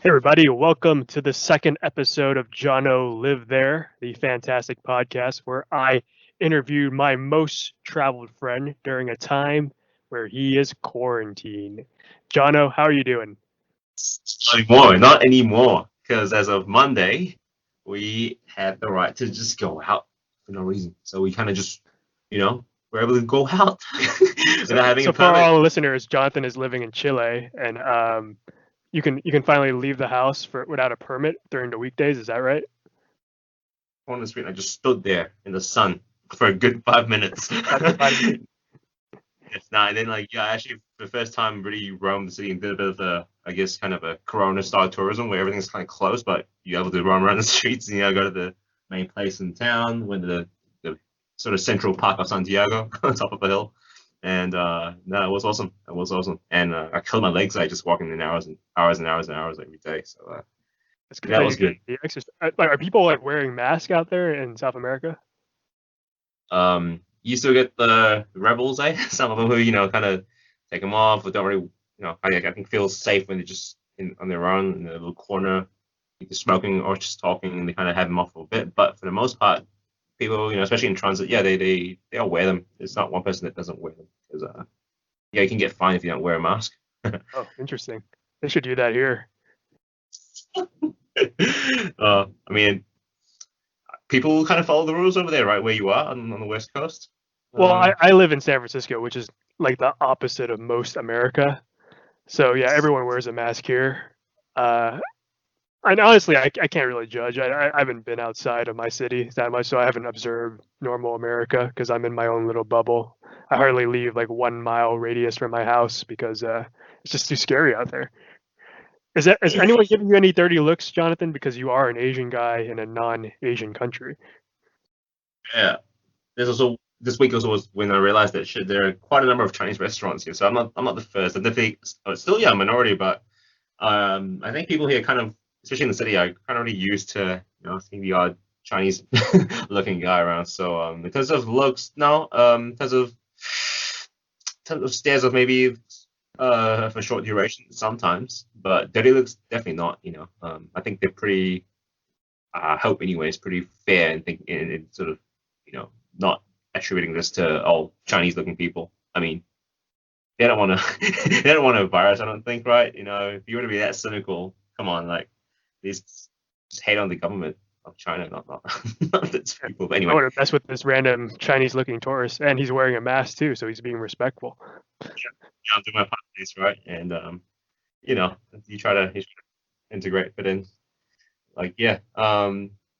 Hey everybody, welcome to the second episode of Jono Live There, the fantastic podcast where I interviewed my most traveled friend during a time where he is quarantined. Jono, how are you doing? Not anymore, because as of Monday, we had the right to just go out for no reason. So we kind of just, we're able to go out So, without having a so for permit. all listeners, Jonathan is living in Chile, and you can finally leave the house for without a permit during the weekdays. Is that right? On the street, I just stood there in the sun for a good 5 minutes. That's fine. It's not, and then actually for the first time really roamed the city and did a bit of I guess, kind of a Corona style tourism where everything's kind of closed, but you're able to roam around the streets and go to the main place in town, went to the sort of central park of Santiago on top of a hill, and no, it was awesome. It was awesome, and I killed my legs like just walking in hours and hours and hours and hours every day. So It's that was crazy. good. The exercise. Like, are people like wearing masks out there in South America? You still get the rebels, eh? Some of them who kind of take them off, but don't really, I think feel safe when they're just on their own in a little corner, either smoking or just talking, and they kind of have them off for a bit. But for the most part, people, especially in transit, yeah, they all wear them. There's not one person that doesn't wear them because yeah, you can get fined if you don't wear a mask. Oh, interesting. They should do that here. I mean, people kind of follow the rules over there, right where you are on the west coast. Well, I live in San Francisco, which is like the opposite of most America. So yeah, everyone wears a mask here. Uh, and honestly, I can't really judge. I haven't been outside of my city that much, so I haven't observed normal America because I'm in my own little bubble. I hardly leave like 1 mile radius from my house because it's just too scary out there. Is anyone giving you any dirty looks, Jonathan? Because you are an Asian guy in a non-Asian country. Yeah. There's also this week also was when I realized that shit, there are quite a number of Chinese restaurants here. So I'm not the first. I'm definitely still a minority, but I think people here kind of, especially in the city, are kind of already used to seeing the odd Chinese looking guy around. So in terms of looks, no. In terms of stares of maybe for short duration sometimes, but dirty looks definitely not. I think they're pretty. I hope anyways, pretty fair and think in sort of not attributing this to all Chinese looking people. I mean, they don't want to they don't want a virus. I don't think, right? If you were to be that cynical, come on, like these just hate on the government of China, not its people. But I anyway, want to mess with this random Chinese-looking tourist, and he's wearing a mask too, so he's being respectful. I'll do my part of this, right? And you know, you try to integrate, but then like yeah.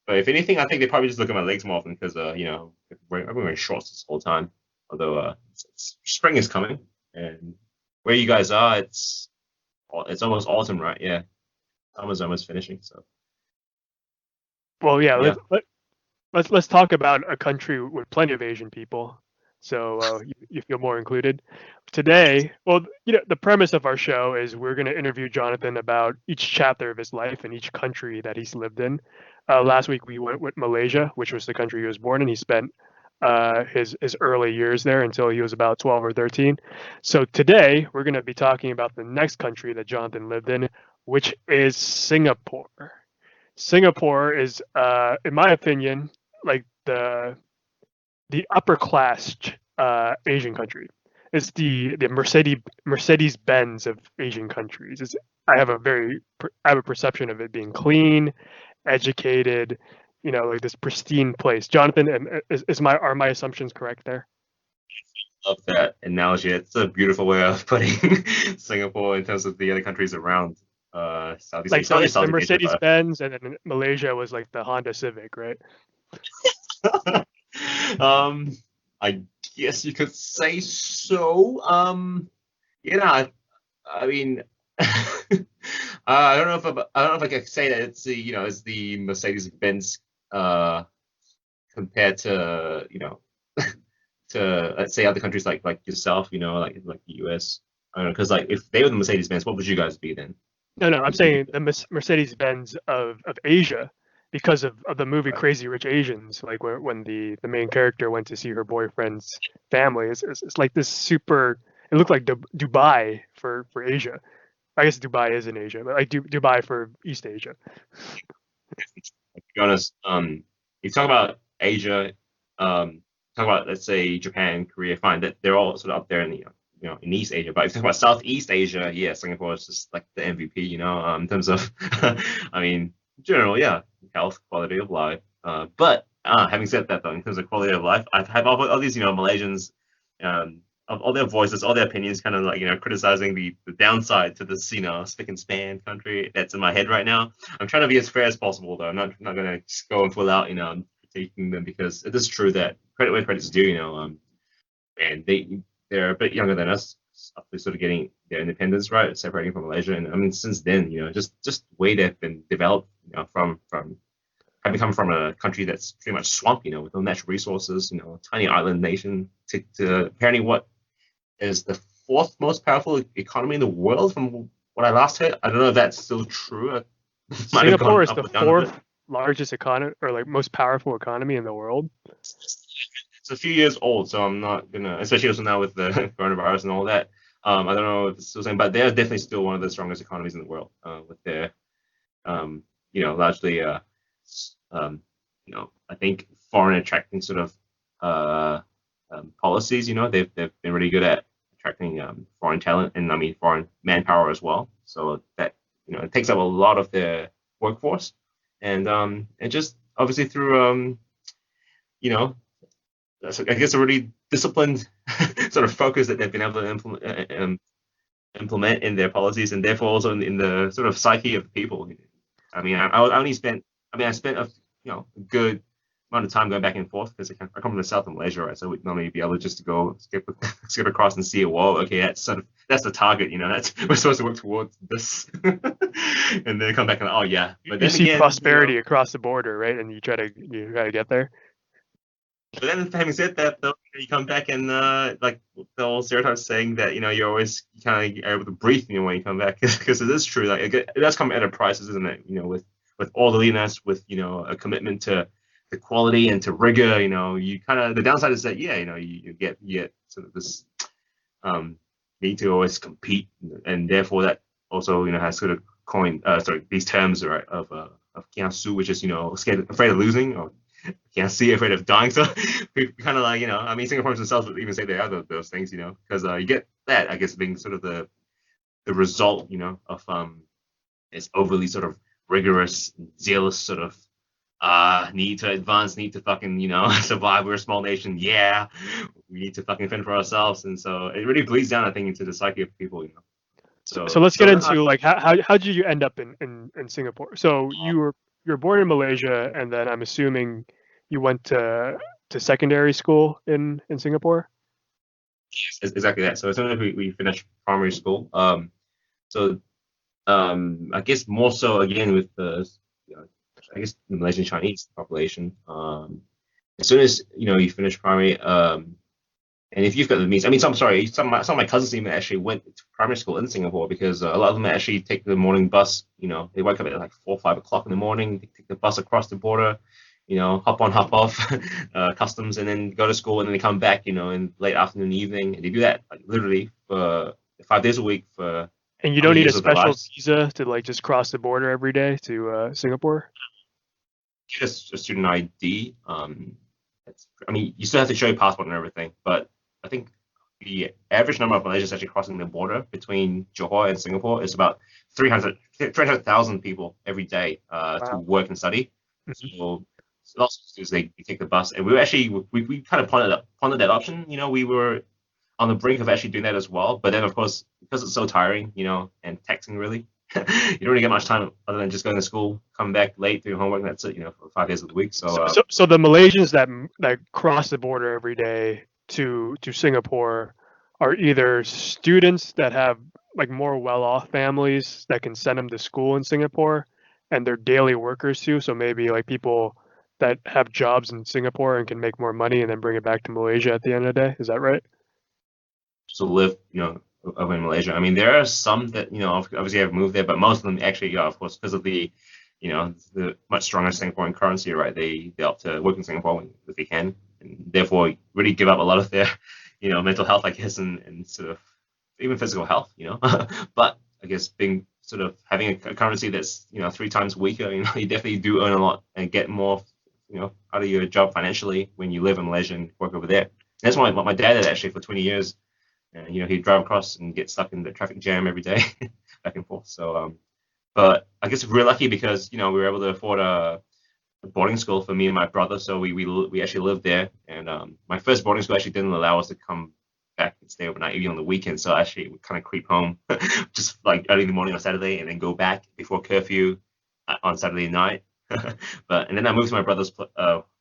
But if anything, I think they probably just look at my legs more often because I've been wearing shorts this whole time. Although spring is coming, and where you guys are, it's almost autumn, right? Yeah, summer's almost finishing. So Well, yeah, yeah, let's talk about a country with plenty of Asian people, so you feel more included. Today, well, the premise of our show is we're going to interview Jonathan about each chapter of his life and each country that he's lived in. Last week we went with Malaysia, which was the country he was born in. He spent his early years there until he was about 12 or 13. So today we're going to be talking about the next country that Jonathan lived in, which is Singapore. Singapore is, in my opinion, like the upper class Asian country. It's the Mercedes Benz of Asian countries. I have a perception of it being clean, educated, like this pristine place. Jonathan, are my assumptions correct there? love that analogy. It's a beautiful way of putting Singapore in terms of the other countries around Southeast Like, Asia, so not just it's the Southeast Asia, Mercedes Benz, and then Malaysia was like the Honda Civic, right? but I guess you could say so. Yeah, I mean, I don't know if I can say that it's the Mercedes Benz compared to to let's say other countries like yourself, like the US. I don't know, because like if they were the Mercedes Benz, what would you guys be then? No, no, I'm Would you saying the Mercedes Benz of Asia because of the movie right? Crazy Rich Asians, like when the main character went to see her boyfriend's family. It's like this super. It looked like Dubai for Asia. I guess Dubai is in Asia, but like Dubai for East Asia. To be honest, you talk about Asia, talk about let's say Japan, Korea, fine, that they're all sort of up there in the in East Asia. But if you talk about Southeast Asia, yeah, Singapore is just like the MVP, in terms of, I mean, general, yeah, health, quality of life. But having said that, though, in terms of quality of life, I've had all these Malaysians, of all their voices, all their opinions, kind of like criticizing the downside to this spick and span country that's in my head right now. I'm trying to be as fair as possible, though. I'm not gonna just go and full out, critiquing them because it is true that credit where credit's due. And they're a bit younger than us, after sort of getting their independence, right, separating from Malaysia. And I mean, since then, just the way they've been developed, from having come from a country that's pretty much swamp, with no natural resources, a tiny island nation, to apparently what is the fourth most powerful economy in the world from what I last heard. I don't know if that's still true. It might have Singapore gone is up the or down a bit. fourth largest economy, or like most powerful economy in the world. It's a few years old, so I'm not gonna, especially also now with the coronavirus and all that. I don't know if it's still the same, but they're definitely still one of the strongest economies in the world, with their, largely, I think foreign attracting sort of uh, policies. They've been really good at attracting foreign talent, and I mean foreign manpower as well. So that it takes up a lot of their workforce, and just obviously through you know I guess a really disciplined sort of focus that they've been able to implement in their policies, and therefore also in the sort of psyche of the people. I mean, I only spent, I spent a good amount of time going back and forth because I come from the south of Malaysia, right? So we'd normally be able just to go skip across and see a wall. Okay, that's the target, that's we're supposed to work towards this, and then come back and, oh yeah, but You then see again, prosperity across the border, right? And you try to get there. but then having said that, though, you come back and like the whole stereotype saying that you're always kind of able to breathe, when you come back, because it is true. Like it does come at a price, isn't it? With orderliness, with a commitment to the quality and to rigor. You kind of, the downside is that, yeah, you get sort of this need to always compete, and therefore that also has sort of coined these terms, right, of kiasu, which is scared, afraid of losing, or can't see, afraid of dying. So we kind of like, I mean, Singaporeans themselves would even say they are those things, because you get that, I guess, being sort of the result, of this overly sort of rigorous, zealous sort of need to advance, need to fucking, survive. We're a small nation. Yeah, we need to fucking fend for ourselves. And so it really bleeds down, I think, into the psyche of people, So So, let's get so into like how did you end up in Singapore? So you were born in Malaysia, and then I'm assuming you went to secondary school in Singapore. exactly that. So as soon as we finished primary school, so I guess more so again with the, I guess the Malaysian Chinese population. As soon as you finish primary, and if you've got the means, I mean, I'm sorry, some of my cousins even actually went to primary school in Singapore because a lot of them actually take the morning bus. They wake up at like 4 or 5 o'clock in the morning, they take the bus across the border, hop on, hop off, customs, and then go to school, and then they come back, in late afternoon, evening, and they do that like literally for 5 days a week for And you how don't many need a years of their special lives? visa to like just cross the border every day to Singapore. Just a student ID. I mean, you still have to show your passport and everything, but I think the average number of Malaysians actually crossing the border between Johor and Singapore is about 300,000 people every day to Wow. work and study. Mhm. So lots of students, they take the bus, and we were actually we kind of pondered that option. We were on the brink of actually doing that as well, but then of course because it's so tiring, and taxing really, you don't really get much time other than just going to school, come back late, do homework, and that's it. For 5 days of the week. So, So so, so the Malaysians that cross the border every day to Singapore are either students that have like more well-off families that can send them to school in Singapore, and they're daily workers too. So maybe like people that have jobs in Singapore and can make more money and then bring it back to Malaysia at the end of the day. Is that right? to live, over in Malaysia. I mean, there are some that obviously have moved there, but most of them actually, yeah, of course, because of the much stronger Singaporean currency, right? They opt to work in Singapore if they can, and therefore really give up a lot of their, mental health, I guess, and sort of even physical health. But I guess being sort of having a currency that's 3 times weaker, you definitely do earn a lot and get more, out of your job financially when you live in Malaysia and work over there. That's why my dad did actually for 20 years. And he'd drive across and get stuck in the traffic jam every day, back and forth. So, but I guess we're lucky because we were able to afford a boarding school for me and my brother. So we actually lived there. And my first boarding school actually didn't allow us to come back and stay overnight, even on the weekend. So actually, we kind of creep home just like early in the morning on Saturday, and then go back before curfew on Saturday night. And then I moved to my brother's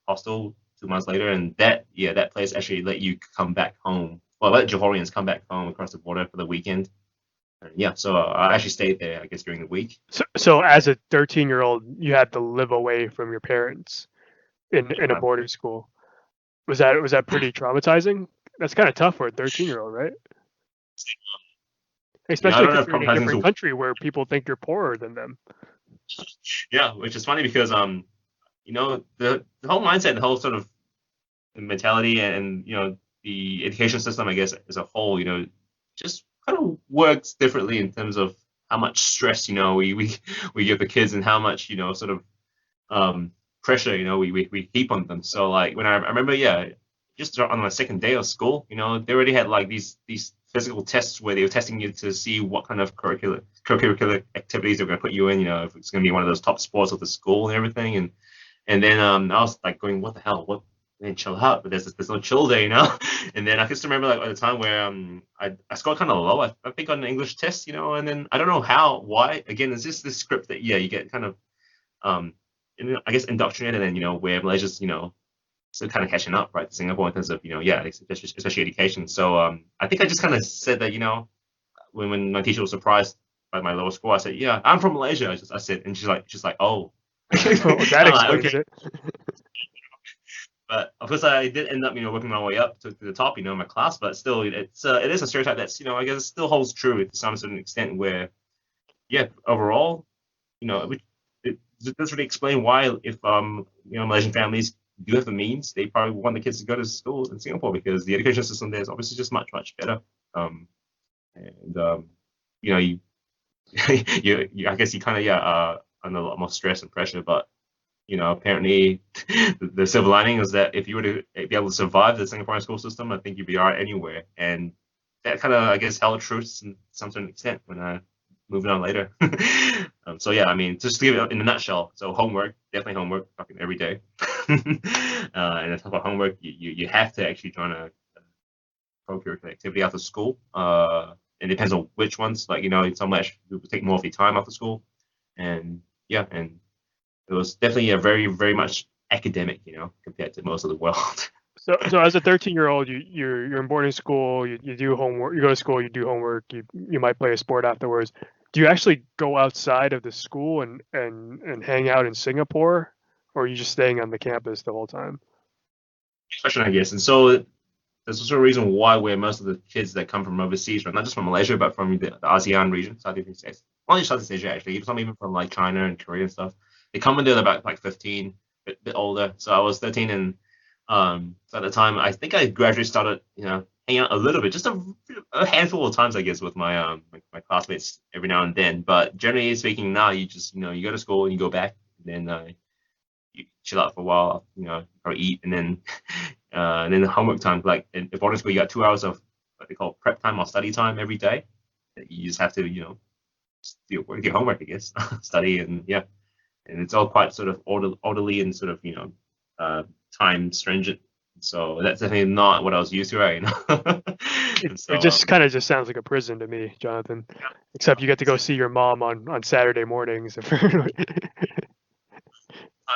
hostel 2 months later, and that place actually let you come back home. Well, let Johorians come back home across the border for the weekend. And yeah, so I actually stayed there, I guess, during the week. So as a 13-year-old, you had to live away from your parents in a Uh, boarding school. Was that pretty traumatizing? That's kind of tough for a 13-year-old, right? I Especially don't know because if you're in a traumatizing is different country where people think you're poorer than them. yeah, which is funny because the whole mindset, the whole sort of mentality, and the education system, I guess, as a whole, just kind of works differently in terms of how much stress we give the kids, and how much sort of pressure we heap on them. So like when I remember, yeah, just on my second day of school, they already had like these physical tests where they were testing you to see what kind of curricular activities they're going to put you in. If it's going to be one of those top sports of the school and everything. And then I was like going, what the hell? What? Man, chill out. But there's no chill there. And then I just remember like at the time where I scored kind of low. I think on the English test, and then I don't know why. Again, it's just this script that you get kind of um I guess indoctrinated, and where Malaysia's still kind of catching up, right, to Singapore in terms of yeah, especially education. So I think I just kind of said that when my teacher was surprised by my lower score, I said, yeah, I'm from Malaysia. I said, and she's like, oh. Well, that I'm like, explains okay. it. But of course, I did end up, working my way up to the top, in my class. But still, it is a stereotype that's, I guess, it still holds true to some certain extent. Where, yeah, overall, it doesn't really explain why, if Malaysian families do have the means, they probably want the kids to go to school in Singapore, because the education system there is obviously just much better. And you, I guess you kind of under a lot more stress and pressure, but apparently the silver lining is that if you were to be able to survive the Singaporean school system, I think you'd be all right anywhere. And that kind of, I guess, held true to some certain extent when I moving on later. So yeah, I mean, just to give it in a nutshell. So homework, definitely homework, fucking every day. And on top of homework, you have to actually join a co-curricular activity after school. It depends on which ones. Like some actually take more of your time after school, and yeah, and it was definitely a very, very much academic, compared to most of the world. So as a 13-year-old, you're in boarding school. You do homework. You go to school. You do homework. You might play a sport afterwards. Do you actually go outside of the school and hang out in Singapore, or are you just staying on the campus the whole time? Question, I guess. And so there's also a reason why where most of the kids that come from overseas, right, not just from Malaysia, but from the ASEAN region, Southeast Asia, not just Southeast Asia actually, some even from like China and Korea and stuff. They come in there about like 15, bit older. So I was 13, and so at the time I think I gradually started, hanging out a little bit, just a handful of times, I guess, with my classmates every now and then. But generally speaking, now you just you go to school and you go back, and then you chill out for a while, or eat, and then the homework time. Like in boarding school, you got 2 hours of what they call prep time or study time every day. You just have to, do your homework, I guess, study, and yeah, and it's all quite sort of orderly and sort of time stringent. So that's definitely not what I was used to, right? It And it so just kind of just sounds like a prison to me, Jonathan. Except you get to go see your mom on Saturday mornings. I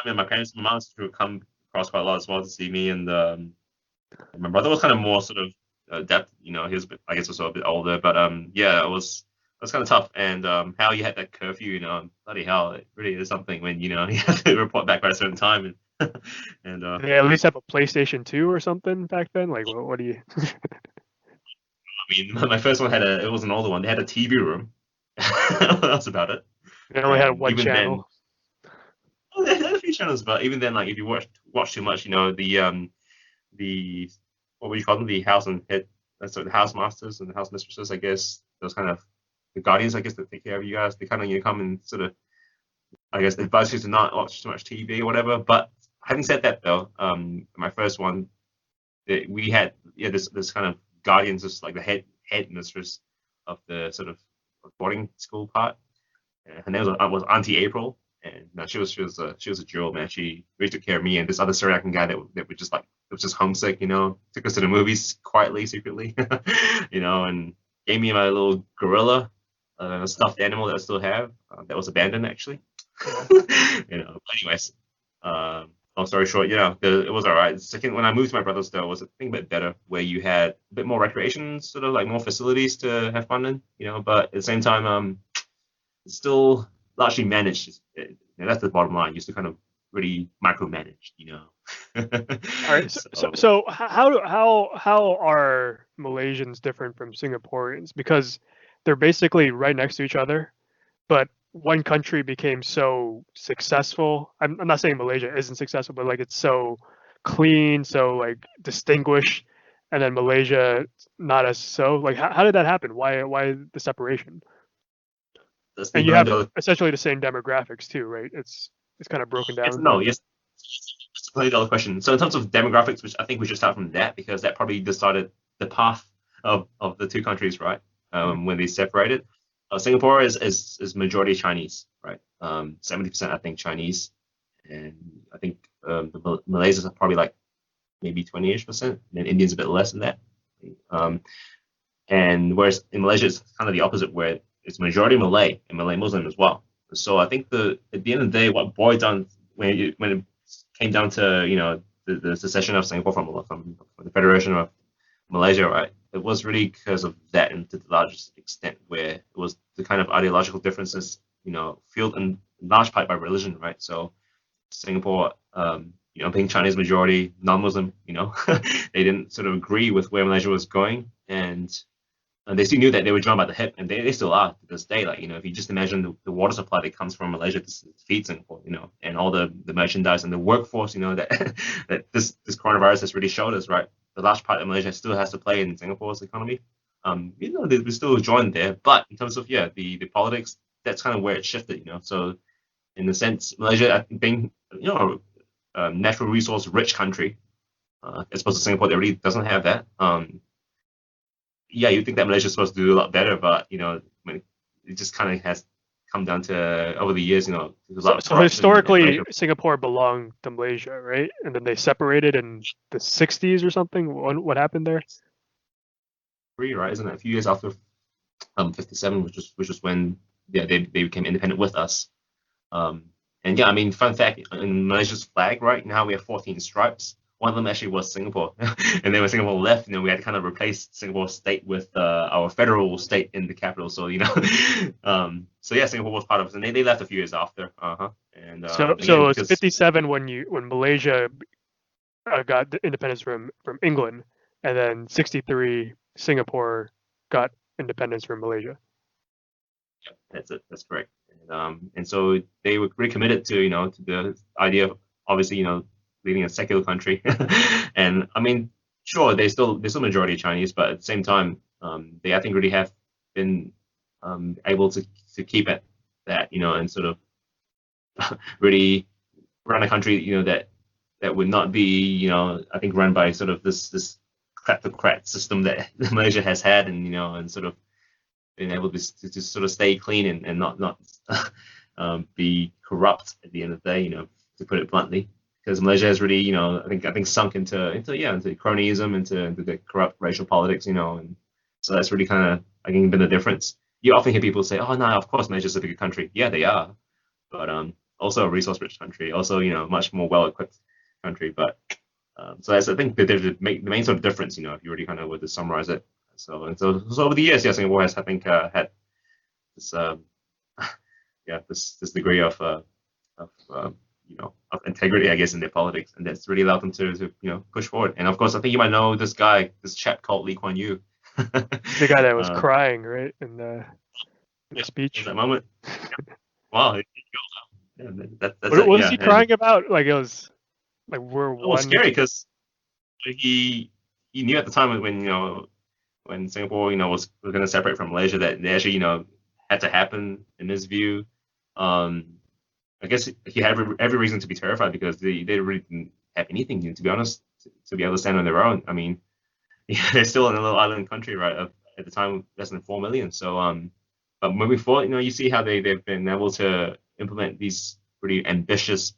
mean, my mom used to come across quite a lot as well to see me, and my brother was kind of more sort of depth. He was a bit, I guess, also a bit older, but yeah, it was kind of tough. And how you had that curfew, bloody hell, it really is something when you have to report back by a certain time, and and Did they at least have a PlayStation 2 or something back then? Like, what do you? I mean, my first one it was an older one. They had a TV room. That's about it. They only had And one even then, channel. well, they had a few channels, but even then, like if you watch too much, the what would you call them? The house and head, that's the house masters and the house mistresses, I guess. Those kind of the guardians, I guess, that take care of you guys. They kind of come and sort of, I guess, advise you to not watch too much TV or whatever. But having said that, though, my first one, we had this kind of guardians, just like the head mistress of the sort of boarding school part. Her name was Auntie April, and no, she was a jewel, man. She really took care of me and this other Sri Lankan guy that was just like was just homesick, took us to the movies quietly, secretly, and gave me my little gorilla, stuffed animal that I still have, that was abandoned actually. But anyways, long story short, it was all right. Second, when I moved to my brother's, though, was a thing a bit better, where you had a bit more recreation, sort of like more facilities to have fun in, but at the same time, it's still largely managed. That's the bottom line. You used to kind of really micromanage. All right. So how are Malaysians different from Singaporeans? Because they're basically right next to each other, but one country became so successful. I'm not saying Malaysia isn't successful, but like it's so clean, so like distinguished, and then Malaysia not as so. Like how did that happen? Why the separation? That's the And you have million dollar. essentially the same demographics too, right? It's kind of broken Yes, down. no, yes. It's a $20 question. So in terms of demographics, which I think we should start from that because that probably decided the path of the two countries, right? When they separated. Singapore is majority Chinese, right? 70% I think Chinese, and I think the Malays are probably like maybe 20-ish%, and then Indians a bit less than that. And whereas in Malaysia it's kind of the opposite, where it's majority Malay and Malay Muslim as well. So I think at the end of the day, what boiled down when it came down to the secession of Singapore from the Federation of Malaysia, right? It was really because of that, and to the largest extent, where it was the kind of ideological differences, fueled in large part by religion, right? So Singapore, being Chinese majority, non-Muslim, they didn't sort of agree with where Malaysia was going, and they still knew that they were drawn by the hip, and they still are to this day. Like, if you just imagine the water supply that comes from Malaysia to feed Singapore, and all the merchandise and the workforce, that that this coronavirus has really showed us, right? The large part of Malaysia still has to play in Singapore's economy. They still joined there, but in terms of the politics, that's kind of where it shifted, So in the sense, Malaysia being a natural resource rich country, as opposed to Singapore that really doesn't have that. You think that Malaysia is supposed to do a lot better, but it just kind of has come down to over the years, there's a lot of So corruption historically, Singapore belonged to Malaysia, right? And then they separated in the 60s or something. What happened there? right? Isn't it a few years after 57, which was when they became independent with us. And I mean, fun fact, in Malaysia's flag right now we have 14 stripes. One of them actually was Singapore, and then when Singapore left, we had to kind of replace Singapore state with our federal state in the capital. So Singapore was part of it, and they left a few years after. And So again, it was because 57 when Malaysia got the independence from England, and then 63 Singapore got independence from Malaysia. that's it, that's correct. And so they were really committed to to the idea of obviously leading a secular country. And I mean, sure, they're still majority Chinese, but at the same time, they I think really have been able to keep at that, and sort of really run a country, that would not be, I think run by sort of this kleptocrat system that Malaysia has had, and and sort of being able to sort of stay clean and not be corrupt at the end of the day, to put it bluntly. Because Malaysia has really, I think sunk into cronyism, into the corrupt racial politics, and so that's really kind of I think been the difference. You often hear people say, "Oh no, of course Malaysia's a bigger country." Yeah, they are, but also a resource-rich country, also much more well-equipped country. But so that's I think the main sort of difference, if you really kind of were to summarize it. So over the years, Singapore has I think had this this degree of of integrity, I guess, in their politics, and that's really allowed them to push forward. And of course, I think you might know this chap called Lee Kuan Yew. The guy that was crying, right, in the speech. That moment. Wow. Yeah, that's what was he crying about? Like it was like we're one. It was scary because he knew at the time when when Singapore was going to separate from Malaysia that they actually had to happen in his view. I guess he had every reason to be terrified because they really didn't have anything, to be honest, to be able to stand on their own. I mean, yeah, they're still in a little island country, right? At the time, less than 4 million. So, but moving forward, you see how they've been able to implement these pretty ambitious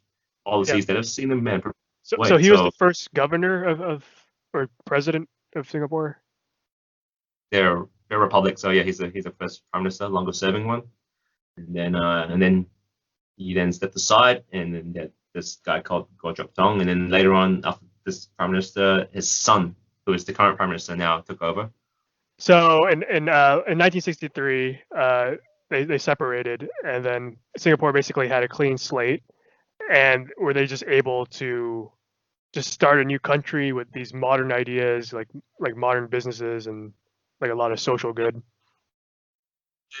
Yeah. policies that have seen them man So way. he was the So first governor of or president of Singapore. they're a republic. So yeah, he's a first prime minister, longest serving one, and then he then stepped aside, and then that this guy called Goh Chok Tong, and then later on after this prime minister, his son, who is the current prime minister now, took over. So in 1963, they separated, and then Singapore basically had a clean slate, and were they just able to just start a new country with these modern ideas, like modern businesses and like a lot of social good.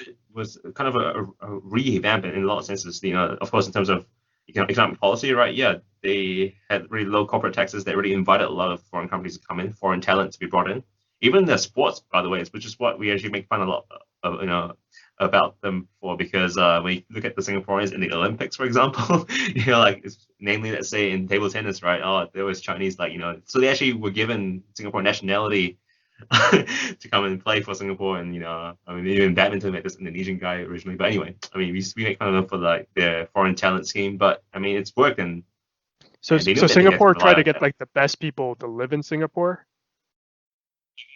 It was kind of a revamp in a lot of senses. Of course, in terms of economic policy, right? Yeah, they had really low corporate taxes that really invited a lot of foreign companies to come in, foreign talent to be brought in. Even the sports, by the way, which is what we actually make fun a lot of, about them for, because when you look at the Singaporeans in the Olympics, for example, like namely, let's say in table tennis, right? Oh, there was Chinese, like so they actually were given Singapore nationality to come and play for Singapore, and I mean, even badminton met this Indonesian guy originally. But anyway, I mean, we make fun of them for like their foreign talent scheme, but I mean, it's worked, and they knew So that they had to Singapore rely tried to on get like the best people to live in Singapore.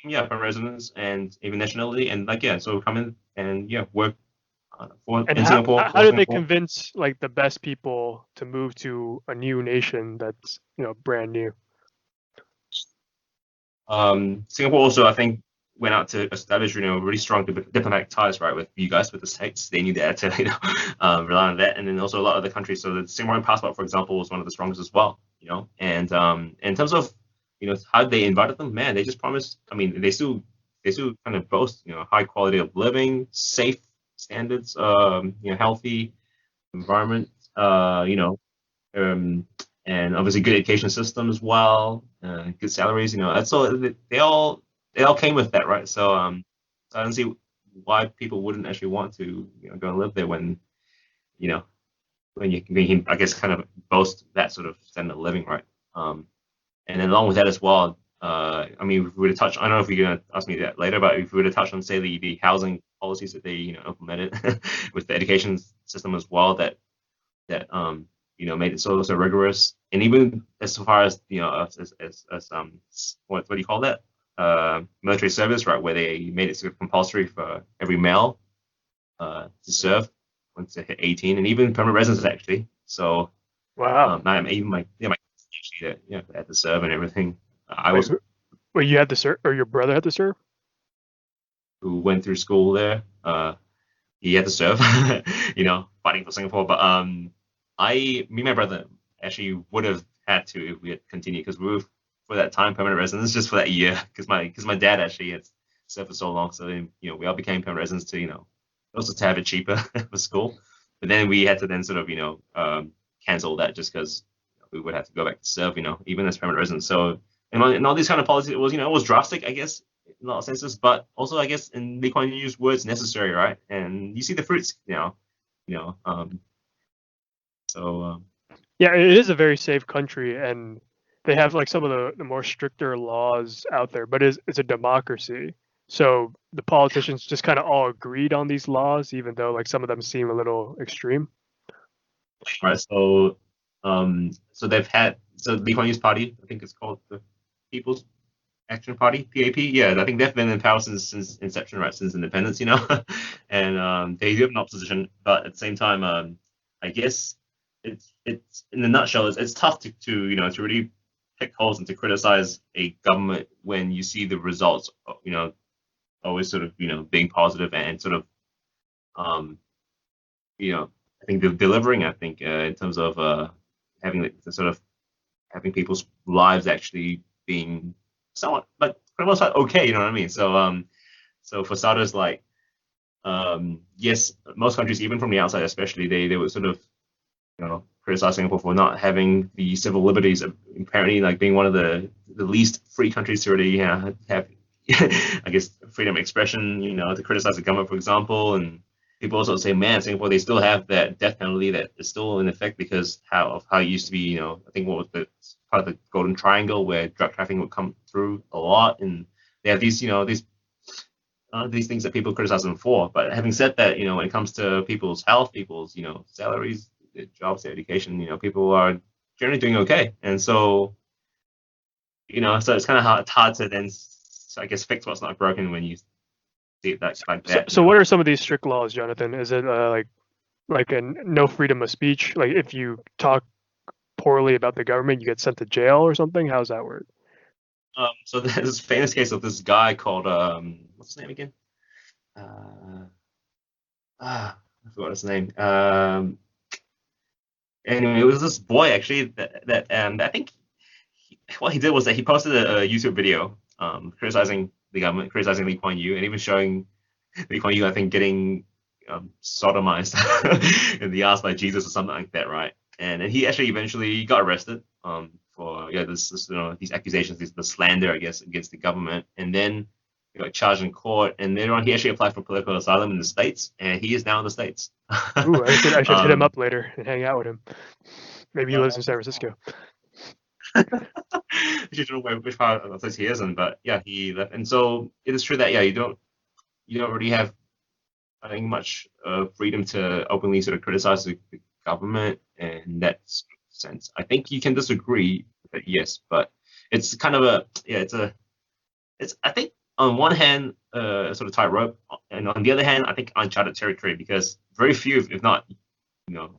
yeah, from residence and even nationality, and like yeah, so come in and yeah, work for And in Singapore how for did they Singapore. convince like the best people to move to a new nation that's brand new? Singapore also, I think, went out to establish, really strong diplomatic ties, right, with you guys, with the states. They knew they had to, rely on that, and then also a lot of the countries. So the Singaporean passport, for example, was one of the strongest as well. And in terms of, how they invited them, man, they just promised. I mean, they still kind of boast, high quality of living, safe standards, healthy environment, um, and obviously good education system as well, good salaries. That's all. They all came with that, right? So I don't see why people wouldn't actually want to go and live there you know when you can, I guess, kind of boast that sort of standard of living, right? And then along with that as well, I mean, if we were to touch, I don't know if you're gonna ask me that later, but if we were to touch on, say, the housing policies that they implemented with the education system as well, that made it so rigorous, and even as far as what do you call that, military service, right, where they made it sort of compulsory for every male to serve once they hit 18, and even permanent residents actually. So Wow. even my actually that had to serve and everything. I Wait, was wait, you had to serve, or your brother had to serve? who went through school there. He had to serve, fighting for Singapore. But me and my brother actually would have had to if we had continued, because we were for that time permanent residents just for that year, because my dad actually had served for so long. So then we all became permanent residents to also to have it cheaper for school. But then we had to then sort of cancel that just because we would have to go back to serve, even as permanent residents. So and all these kind of policies, it was drastic, I guess, in a lot of senses, but also I guess in Lee Kuan Yew's words, necessary, right? And you see the fruits now, you know. So Yeah, it is a very safe country, and they have like some of the more stricter laws out there, but it's a democracy. So the politicians just kind of all agreed on these laws, even though like some of them seem a little extreme. right, so so Lee Kuan Yew's party, I think it's called the People's Action Party, PAP. Yeah, I think they've been in power since inception, right? Since independence, and they do have an opposition, but at the same time, I guess it's in a nutshell, it's tough to really pick holes and to criticize a government when you see the results, always sort of being positive and sort of um I think they're delivering. I think in terms of having the sort of having people's lives actually being somewhat, like, for the most part, okay. You know what I mean? So for starters, like, yes, most countries, even from the outside, especially, they would sort of criticize Singapore for not having the civil liberties, apparently, like being one of the least free countries to really have I guess freedom of expression, to criticize the government, for example, and people also say, man, Singapore, they still have that death penalty that is still in effect because how it used to be. I think what was the part of the Golden Triangle where drug trafficking would come through a lot, and they have these things that people criticize them for. But having said that, when it comes to people's health, people's salaries, their jobs, their education, people are generally doing okay, and so so it's kind of hard to then, I guess, fix what's not broken when you see it like that. So what are some of these strict laws, Jonathan? Is it like a no freedom of speech? Like if you talk poorly about the government, you get sent to jail or something? How's that work? So there's this famous case of this guy called what's his name again? Uh, I forgot his name. Anyway, it was this boy actually that I think what he did was that he posted a YouTube video criticizing the government, criticizing Lee Kuan Yew, and even showing Lee Kuan Yew, I think, getting sodomized in the ass by Jesus or something like that, right? And then he actually eventually got arrested for this these accusations, the slander, I guess, against the government, and then he got charged in court, and later on he actually applied for political asylum in the States, and he is now in the States. Ooh, I should hit him up later and hang out with him. Maybe he lives in San Francisco. I don't know which part of the place he is in, but yeah, he left, and so it is true that you don't really have, I think, much freedom to openly sort of criticize the government in that sense. I think you can disagree with it, yes, but it's kind of it's I think on one hand sort of tightrope, and on the other hand, I think uncharted territory because very few, if not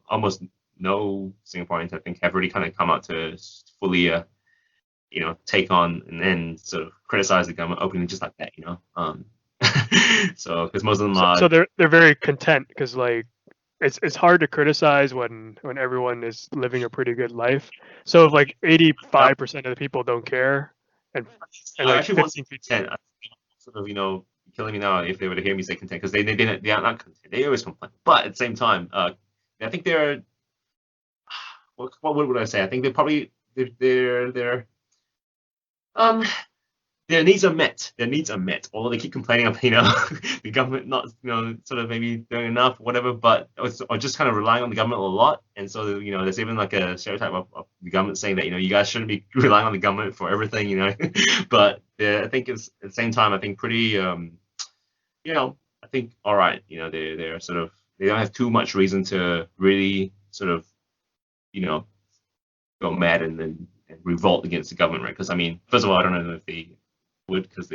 almost no Singaporeans, I think, have really kind of come out to fully take on and then sort of criticize the government openly just like that, so because most of them are. So they're very content because like it's hard to criticize when everyone is living a pretty good life. So if like 85% of the people don't care, and I like actually want 15 people. content. Sort of killing me now if they were to hear me say content because they are not content. They always complain, but at the same time, I think they're what would I say? I think they're probably they're their needs are met. Their needs are met. Although they keep complaining of the government not sort of maybe doing enough, whatever, but or just kind of relying on the government a lot. And so there's even like a stereotype of the government saying that you guys shouldn't be relying on the government for everything, but I think it's at the same time I think pretty I think all right, they're sort of they don't have too much reason to really sort of go mad and revolt against the government, right? Because I mean, first of all, I don't know if they would, because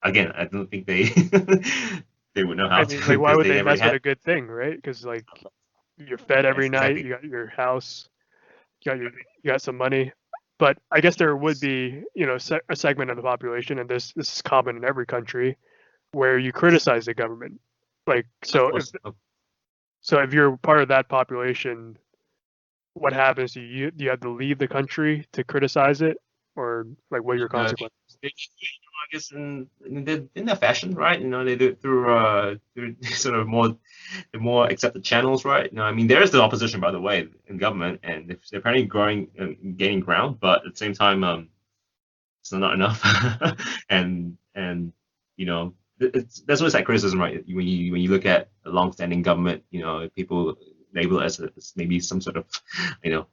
I don't think they they would know how to. Like, why would they mess with had. a good thing, right? Because like you're fed every night, Exactly. you got your house, you got some money. But I guess there would be a segment of the population, and this is common in every country, where you criticize the government. Like so if you're part of that population, what happens? Do you have to leave the country to criticize it, or like what are your consequences? I guess in their fashion, right? They do it through sort of the more accepted channels, right? I mean, there is the opposition, by the way, in government, and they're apparently growing and gaining ground, but at the same time, it's not enough. and that's always that criticism, right? When you look at a long-standing government, people label it as maybe some sort of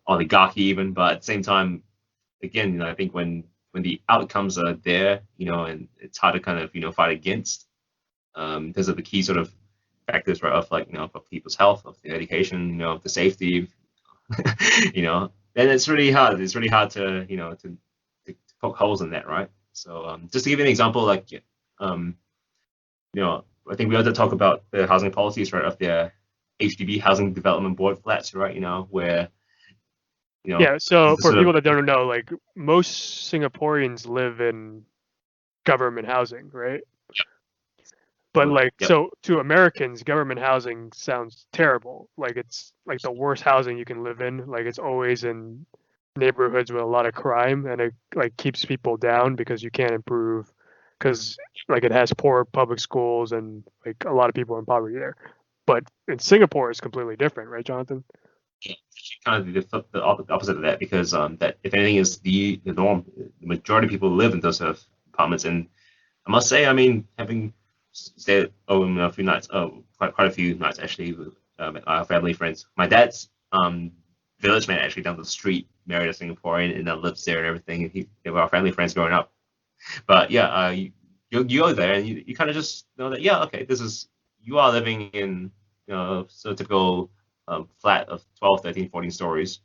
oligarchy even, but at the same time, again, I think when the outcomes are there, and it's hard to kind of fight against because of the key sort of factors, right, of like of people's health, of their education, of the safety, then it's really hard. It's really hard to to poke holes in that, right? So just to give you an example, like I think we ought to talk about the housing policies, right, of the HDB, Housing Development Board flats, right? Where yeah. So for people that don't know, like most Singaporeans live in government housing, right? But like so to Americans, government housing sounds terrible. Like it's like the worst housing you can live in. Like it's always in neighborhoods with a lot of crime, and it like keeps people down because you can't improve because like it has poor public schools and like a lot of people are in poverty there. But in Singapore, it's completely different, right, Jonathan? Kind of the opposite of that, because that if anything is the norm, the majority of people live in those sort of apartments. And I must say, I mean, having stayed over a few nights, quite a few nights actually with our family friends. My dad's village mate actually down the street married a Singaporean and now lives there and everything. And they were our family friends growing up. But yeah, you go there and you kind of just know that yeah, okay, you are living in so typical flat of 12, 13, 14 stories.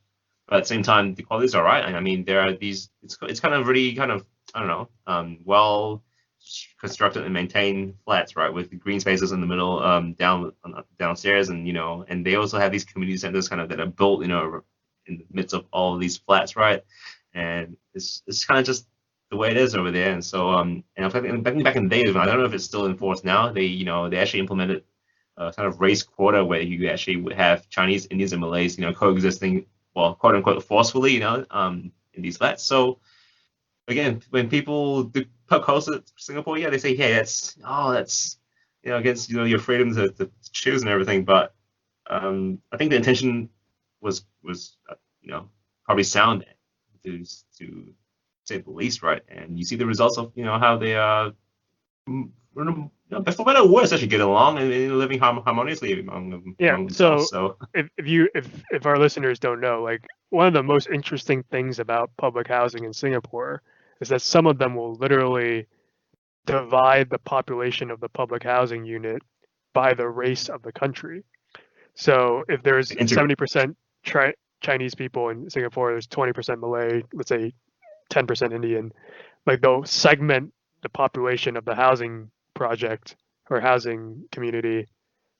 But at the same time, the quality is all right. And I mean, there are these. It's kind of really kind of I don't know, well constructed and maintained flats, right, with the green spaces in the middle, downstairs, and and they also have these community centers kind of that are built, in the midst of all of these flats, right? And it's kind of just the way it is over there. And so and I think back in the days, I don't know if it's still enforced now. They actually implemented a kind of race quota where you actually would have Chinese, Indians, and Malays, coexisting, well, quote unquote, forcefully, in these flats. So again, when people do post it Singapore, yeah, they say, hey, that's against your freedom to choose and everything. But I think the intention was probably sound to say the least, right? And you see the results of how they for better or worse, actually get along and living harmoniously Yeah. among themselves. So So if our listeners don't know, like one of the most interesting things about public housing in Singapore is that some of them will literally divide the population of the public housing unit by the race of the country. So if there's integrate. 70% Chinese people in Singapore, there's 20% Malay, let's say 10% Indian, like they'll segment the population of the housing project or housing community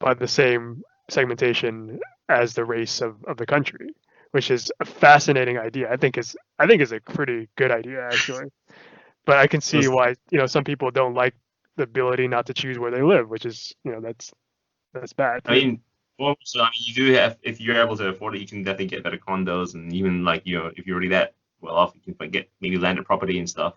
by the same segmentation as the race of the country, which is a fascinating idea. I think is a pretty good idea actually. But I can see why some people don't like the ability not to choose where they live, which is that's bad I too. mean, well, so I mean, you do have if you're able to afford it, you can definitely get better condos, and even like if you're already that well off, you can like, get maybe landed property and stuff.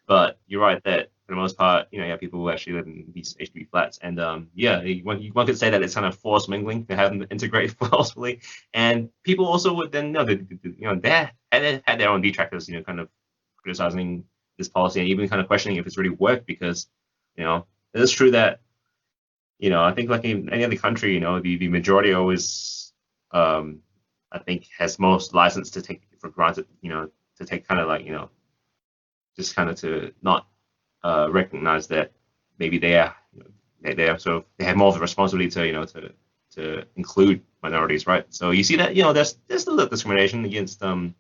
But you're right that for the most part, you have people who actually live in these HDB flats, and yeah, one could say that it's kind of forced mingling to have them integrate forcefully, and people also would then they had their own detractors, kind of criticizing this policy and even kind of questioning if it's really worked because it is true that I think like in any other country, the majority always, I think, has most license to take it for granted, to take kind of like, just kind of to not recognize that maybe they are, they are sort of, they have more of a responsibility to, to include minorities, right? So you see that, there's still that discrimination against, the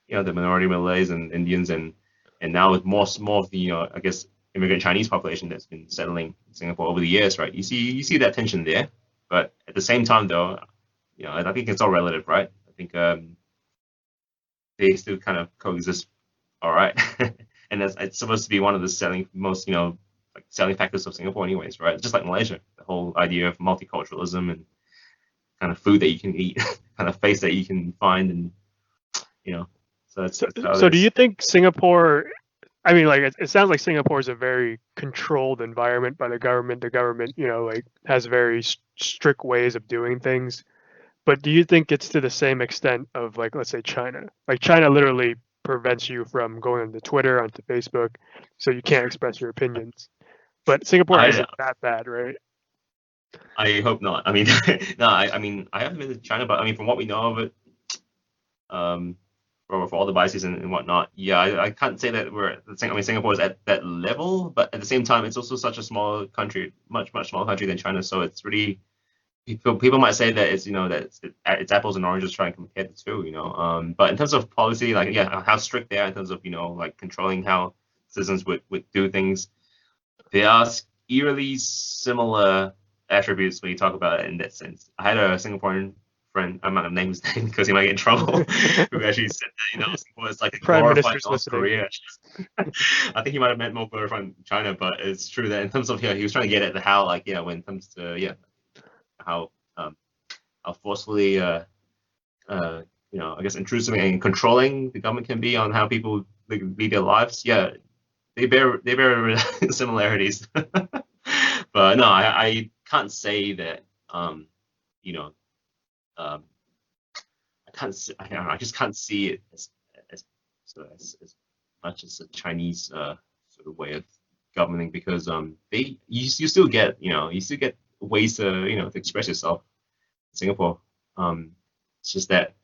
minority Malays and Indians and now with more of the, I guess, immigrant Chinese population that's been settling in Singapore over the years, right? You see that tension there, but at the same time, though, I think it's all relative, right? I think they still kind of coexist, all right, and it's supposed to be one of the most, like selling factors of Singapore, anyways, right? Just like Malaysia, the whole idea of multiculturalism and kind of food that you can eat, kind of face that you can find, and you know, so So, that's how it so do is. you think Singapore? I mean, like it sounds like Singapore is a very controlled environment by the government. The government, like has very strict ways of doing things. But do you think it's to the same extent of like let's say China? Like China literally prevents you from going onto Twitter, onto Facebook, so you can't express your opinions. But Singapore I isn't that bad, right? I hope not. I mean, no, I mean, I haven't been to China, but I mean, from what we know of it, um, for all the biases and whatnot, yeah, I can't say that I mean, Singapore is at that level, but at the same time, it's also such a small country, much smaller country than China. So it's really people might say that it's that it's apples and oranges trying to compare the two, But in terms of policy, like yeah, how strict they are in terms of like controlling how citizens would do things, there are eerily similar attributes when you talk about it in that sense. I had a Singaporean friend, I'm not gonna name his name because he might get in trouble, who actually said that, Singapore is like a Prime glorified Minister's North listening. Korea. I think he might have meant more glorified China, but it's true that in terms of, he was trying to get at how, like, when it comes to, how, how forcefully, I guess intrusive and controlling the government can be on how people lead their lives. Yeah, they bear similarities. But no, I can't say that you know um, I don't know, I just can't see it as much as a Chinese sort of way of governing because you still get ways to express yourself in Singapore. It's just that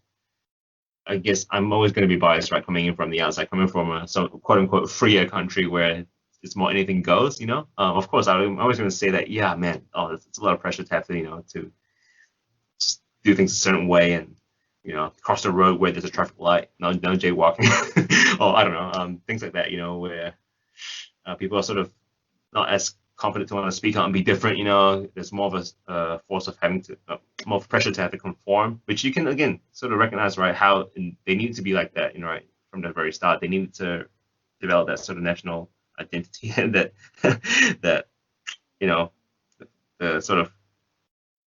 I guess I'm always going to be biased, right? Coming in from the outside, coming from some quote unquote freer country where it's more anything goes, Of course, I'm always going to say that, yeah, man, it's a lot of pressure to have to just do things a certain way and, cross the road where there's a traffic light, no jaywalking, or I don't know, things like that, where people are sort of not as confident to want to speak out and be different. There's more of a force of having to more of pressure to have to conform, which you can again sort of recognize, right? How they need to be like that, right, from the very start. They needed to develop that sort of national identity and that that the sort of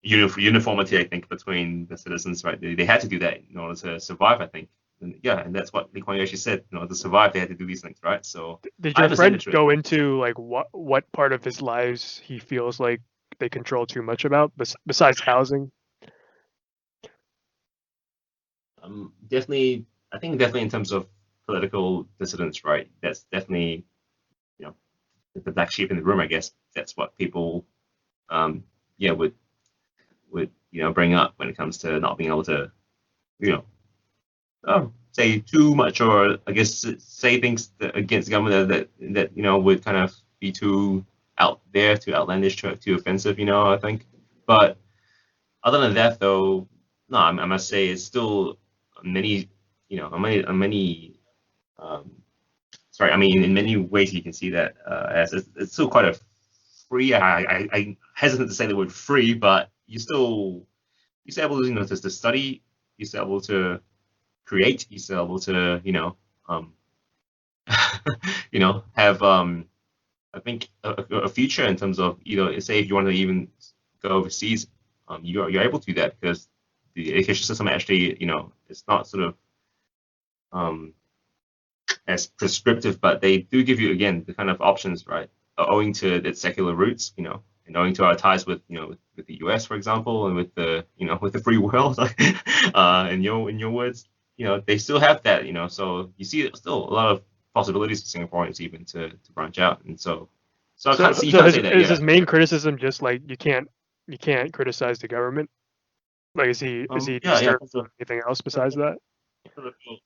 uniformity, I think, between the citizens, right? They had to do that in order to survive, I think. And that's what Lee Kuan Yew actually said. To survive, they had to do these things, right? So Did I your understand friend it. go into like what part of his lives he feels like they control too much about besides housing? Definitely, I think definitely in terms of political dissidents, right? That's definitely, you know, the black sheep in the room. I guess that's what people, yeah, would bring up when it comes to not being able to, you know, say too much or I guess say things against the government that would kind of be too out there, too outlandish, too offensive. I think. But other than that, though, no, I must say it's still many, on many, um, sorry, I mean, in many ways you can see that as it's still quite a free. I hesitant to say the word free, but you're still able to to study, you're still able to create, you're still able to um, have I think a future in terms of say if you want to even go overseas, you're able to do that because the education system actually it's not sort of um, as prescriptive, but they do give you again the kind of options, right? Owing to its secular roots, and owing to our ties with with the US, for example, and with the with the free world, in your words, they still have that, so you see still a lot of possibilities for Singaporeans even to branch out, and so I So can't see you so can't his say that, is yeah. his main criticism just like you can't criticize the government? Like is he Yeah, disturbed with anything else besides that? political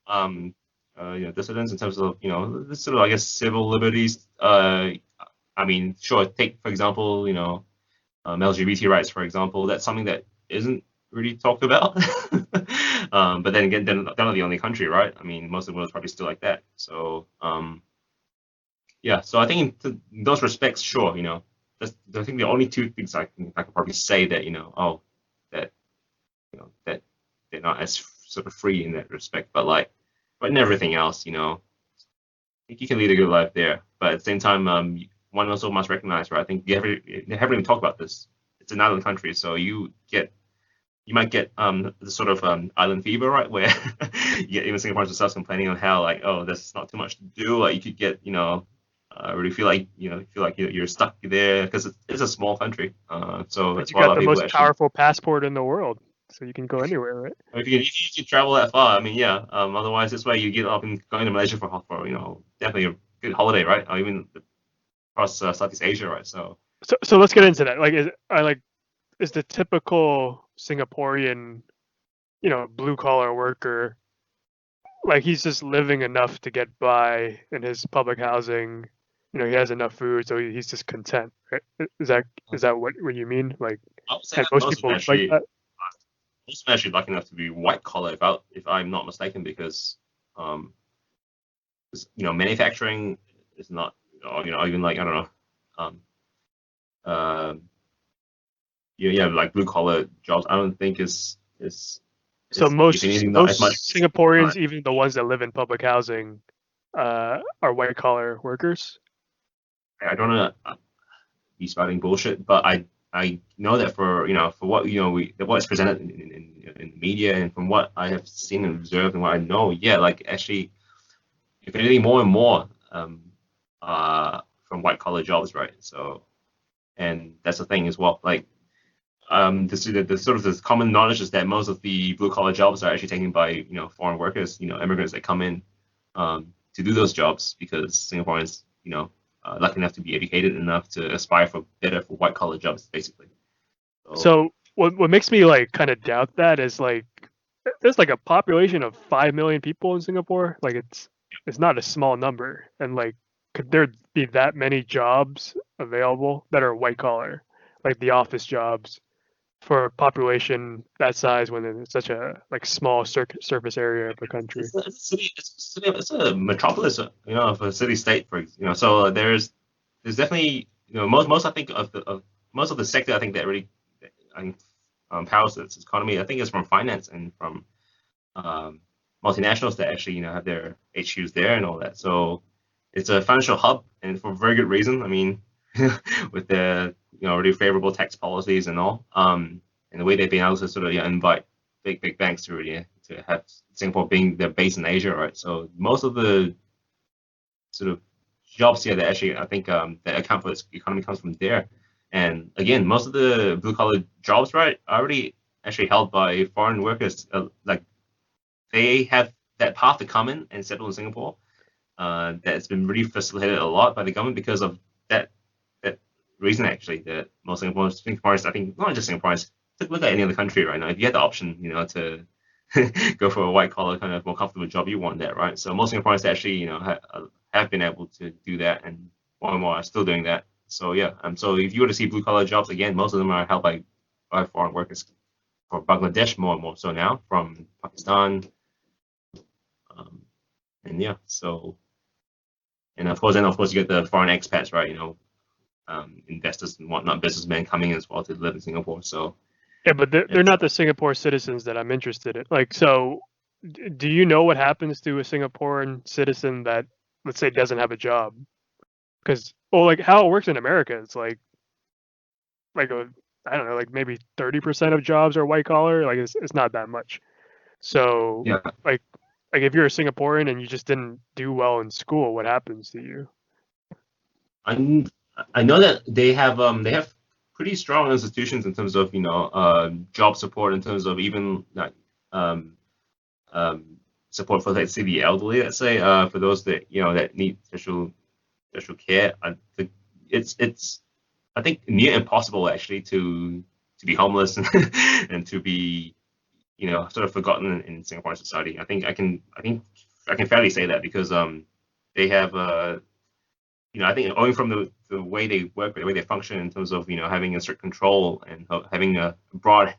dissidents in terms of this sort of I guess civil liberties. I mean, sure. Take for example, LGBT rights, for example. That's something that isn't really talked about. But then again, they're not the only country, right? I mean, most of the world is probably still like that. So yeah. So I think in those respects, sure. That's I think the only two things I could probably say that that that they're not as sort of free in that respect. But in everything else, I think you can lead a good life there. But at the same time, one also must recognize, right? I think you haven't even talked about this. It's an island country, so you might get the sort of island fever, right? Where you get even Singaporeans themselves complaining on how like, oh, there's not too much to do. Like you could get, really feel like you're stuck there because it's a small country. So But that's you why a got lot of the people most actually powerful passport in the world, so you can go anywhere, right? if you can travel that far, I mean, yeah. Otherwise, this way you get up and going to Malaysia for definitely a good holiday, right? Or even across Southeast Asia, right? So, So let's get uh, into that. Is the typical Singaporean, blue collar worker, like he's just living enough to get by in his public housing. He has enough food, so he's just content. Right? Is that what you mean? Like, I would say and that most people live like that. most are actually lucky enough to be white collar, if I'm not mistaken, because um, manufacturing is not, or, even like I don't know, um, uh, yeah, like blue collar jobs. I don't think So is if most anything not as much. most Singaporeans, even the ones that live in public housing, are white collar workers. I don't know. Be spouting bullshit, but I know that for for what what's presented in the media and from what I have seen and observed and what I know, yeah, like actually, if anything, more and more from white collar jobs, right? So, and that's the thing as well. Like the sort of this common knowledge is that most of the blue collar jobs are actually taken by foreign workers, immigrants that come in to do those jobs because Singaporeans lucky enough to be educated enough to aspire for white collar jobs, basically. So So what makes me like kind of doubt that is like there's like a population of 5 million people in Singapore. Like it's not a small number, and like could there be that many jobs available that are white collar, like the office jobs for a population that size when it's such a like small surface area of the country? it's a city, it's a metropolis, of a city state, So there's definitely, most I think of most of the sector I think that really I think, powers its economy. I think is from finance and from um, multinationals that actually have their HQs there and all that. So it's a financial hub, and for very good reason. I mean, with the really favorable tax policies and all, and the way they've been able to sort of invite big banks to really to have Singapore being their base in Asia, right? So most of the sort of jobs here that actually I think that account for its economy comes from there. And again, most of the blue collar jobs, right, are already actually held by foreign workers. Like they have that path to come in and settle in Singapore. That's been really facilitated a lot by the government because of that reason. Actually, that most Singaporeans, I think not just Singaporeans, look at any other country right now. If you had the option, to go for a white collar kind of more comfortable job, you want that, right? So most Singaporeans actually, have been able to do that, and more and more are still doing that. So yeah, so if you were to see blue collar jobs again, most of them are held by foreign workers. For Bangladesh, more and more so now, from Pakistan, um, and yeah, so and of course you get the foreign expats, right? Investors and whatnot, businessmen coming in as well to live in Singapore. So Yeah, but they're it's not the Singapore citizens that I'm interested in. Like, so do you know what happens to a Singaporean citizen that, let's say, doesn't have a job? Because, well, like how it works in America, it's like a, I don't know, like maybe 30% of jobs are white collar. Like it's not that much. So yeah. like like if you're a Singaporean and you just didn't do well in school, what happens to you? I I know that they have pretty strong institutions in terms of job support, in terms of even like um, um, support for, let's say, the elderly, let's say, for those that that need special care. I think it's I think near impossible actually to be homeless and to be sort of forgotten in Singaporean society. I can fairly say that because they have I think owing from the way they work, the way they function in terms of having a strict control and having a broad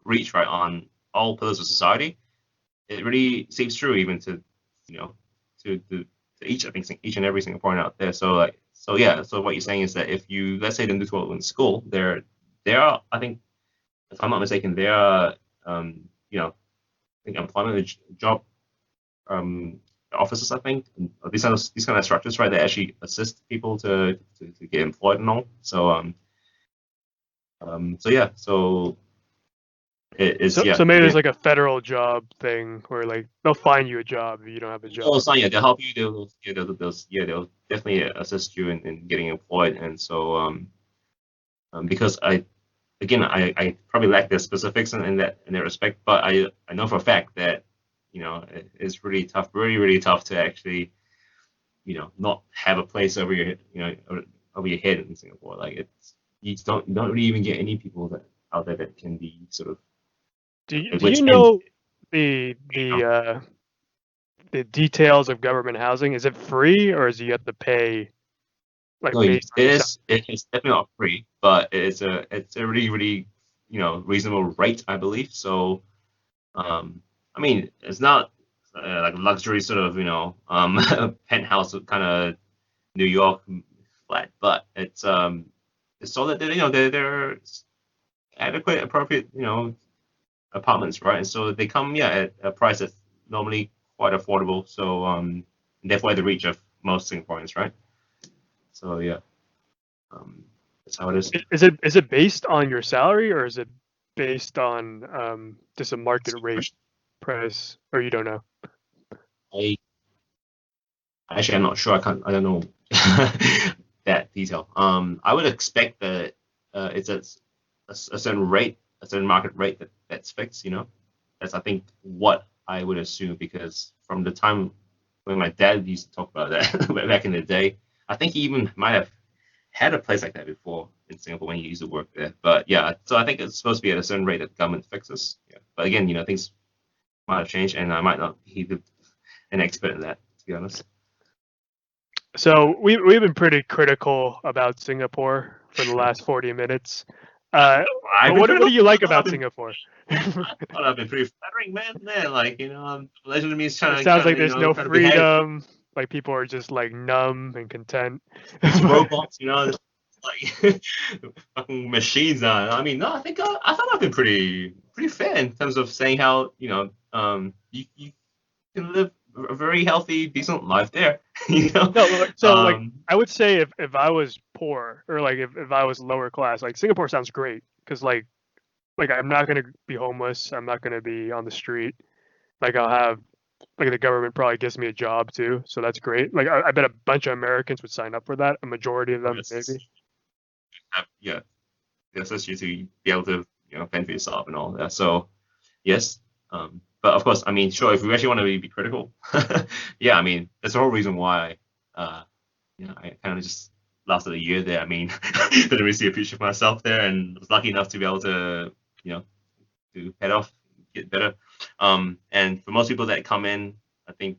reach right on all pillars of society, it really seeps through even to you know to each, I think, each and every Singaporean out there. So like so yeah, so what you're saying is that if you, let's say, didn't do well in school, there are, I think, if I'm not mistaken, there are I think employment job um, offices, I think, and these kind of structures, right, that actually assist people to get employed and all. So so yeah, so it is, So yeah, so maybe there's again. like a federal job thing where like they'll find you a job if you don't have a Oh, job. so yeah, they'll help you. They'll definitely assist you in getting employed. And so because I probably lack the specifics in that respect, but I know for a fact that it's really tough, really tough to actually not have a place over your over your head in Singapore. Like you don't really even get any people that out there that can be sort of at Do you wits end. know the details of government housing? Is it free or is you have to pay like No, it based on your salary? is. It's definitely not free, but it's a really reasonable rate, I believe. So I mean, it's not like a luxury sort of penthouse kind of New York flat, but it's so that they're adequate, appropriate apartments, right? And so they come, yeah, at a price that's normally quite affordable. So therefore the reach of most Singaporeans, right? So yeah, um, that's how it is. Is it based on your salary or is it based on just a market That's a good rate question. price or you don't know? I Actually, I'm not sure. I don't know that detail. I would expect that it's a certain rate, a certain market rate that's fixed. That's, I think, what I would assume, because from the time when my dad used to talk about that back in the day, I think he even might have had a place like that before in Singapore when he used to work there. But yeah, so I think it's supposed to be at a certain rate that the government fixes. Yeah. But again, things might have changed, and I might not be an expert in that, to be honest. So we've been pretty critical about Singapore for the last 40 minutes. I've But been what critical. do you like about Singapore? I thought I've been pretty flattering, man. Like, pleasure to me is It sounds like there's no trying to behave. freedom. Like people are just like numb and content. It's robots, like fucking machines. I mean, no, I thought I've been pretty fair in terms of saying how you can live a very healthy, decent life there. No, so like Um, I would say if I was poor or like if I was lower class, like Singapore sounds great because like I'm not gonna be homeless. I'm not gonna be on the street. Like I'll have like the government probably gives me a job too, so that's great. Like I bet a bunch of Americans would sign up for that. A majority of them maybe. yeah, it allows you to be able to fend for yourself and all that. So yes, but of course, I mean, sure, if we actually want to be critical, yeah, I mean, that's the whole reason why, I kind of just lasted a year there. I mean, didn't really see a future for myself there, and was lucky enough to be able to, to head off, get better. And for most people that come in, I think